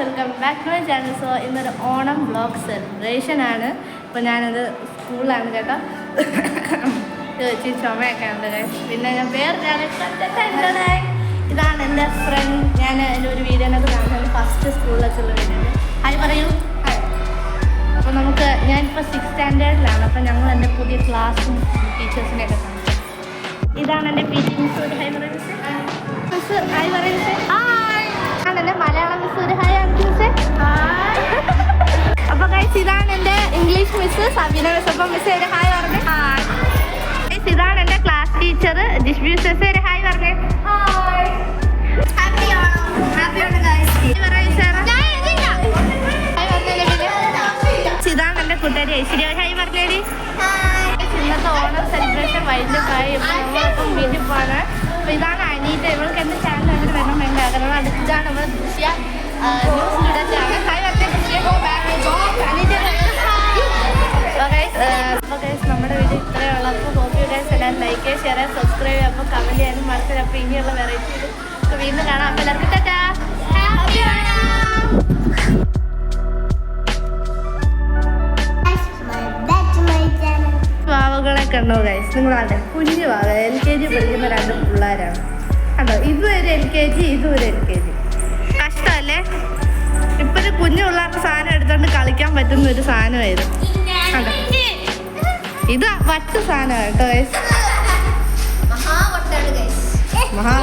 Welcome back to my channel. So ഇന്നൊരു Onam vlog celebration ആണ്. ഇപ്പോൾ ഞാനത് സ്കൂളിലാണ് കേട്ടോ. ചോദിച്ച് ചുമയൊക്കെ ഉണ്ട്. പിന്നെ ഞാൻ വേറൊരാളെ ഇതാണ് എൻ്റെ ഫ്രണ്ട്. ഞാൻ എൻ്റെ ഒരു വീഡിയോനൊക്കെ കാണുന്നത് ഫസ്റ്റ് സ്കൂളിൽ വെച്ചുള്ള വീഡിയോ. ഹായ് പറയൂ. അപ്പോൾ നമുക്ക് ഞാനിപ്പോൾ 6th സ്റ്റാൻഡേർഡിലാണ്. അപ്പോൾ ഞങ്ങൾ എൻ്റെ പുതിയ ക്ലാസ്സും ടീച്ചേഴ്സിനെയൊക്കെ കാണും. ഇതാണ് എൻ്റെ പി ടി മിസ്. ഒരു ഹായ് പറയും മിസ്. ഹായ് പറയും മിസ്. ആണ് എൻ്റെ മലയാളം മിസ്. ഒരു ഹായ് മിസ്. അപ്പോൾ ഗൈസ് ഇതാണ് എൻ്റെ ഇംഗ്ലീഷ് മിസ് സബീന മിസ്. അപ്പോൾ മിസ് ഒരു ഹായ് പറഞ്ഞു. ഗൈസ് ഇതാണ് എൻ്റെ ക്ലാസ് ടീച്ചർ ജിഷ്ബി മിസ്. ഒരു ഹായ് പറഞ്ഞു. ഇതാണ് എൻ്റെ കൂട്ടുകാരി ഐശ്വര്യ. ഹായ് പറഞ്ഞേടി. ഇന്നത്തെ ഓണം സെലിബ്രേഷൻ വൈകിട്ടായി. ഇപ്പോൾ നമ്മളപ്പം വീട്ടിൽ പോകാണ്. അപ്പോൾ ഇതാണ് അനീറ്റ. ഇവൾക്ക് എൻ്റെ ചാനൽ അങ്ങനെ വരണം വേണ്ട ആഗ്രഹം. അടുത്താണ് നമ്മൾ ദൃശ്യ ന്യൂസ് സ്റ്റുഡൻ്റാണ്. ഹായ് പറഞ്ഞ ദൃശ്യ. അപ്പോൾ ഗൈസ് നമ്മുടെ വീഡിയോ ഇത്രയേ ഉള്ളൂ. അപ്പോൾ ഹോപ്പ് യു ഗൈസ് എല്ലാവരും ലൈക്ക് ചെയ്യുക, ഷെയർ ചെയ്യുക, സബ്സ്ക്രൈബ് ചെയ്യുക. അപ്പോൾ കമൻറ്റ് ചെയ്യാനും മറക്കില്ല. അപ്പോൾ ഇനിയുള്ള വെറൈറ്റി വീണ്ടും കാണാം. അപ്പോൾ എല്ലാവർക്കും ടാറ്റാ. വാവകളെ കണ്ടോ ഗൈസ്? നിങ്ങളാണ് കുഞ്ഞു വാവ. LKG പഠിക്കുന്ന 2 പിള്ളേരാണ് കണ്ടോ. ഇതും ഒരു LKG, ഇതും ഒരു LKG. കഷ്ടമല്ലേ? ഇപ്പൊ ഒരു കുഞ്ഞു പിള്ളേർക്ക് സാധനം എടുത്തോണ്ട് കളിക്കാൻ പറ്റുന്ന ഒരു സാധനമായിരുന്നു കണ്ടോ. ഇത് വട്ട് സാധനം കേട്ടോ ഗൈസ്. മഹാ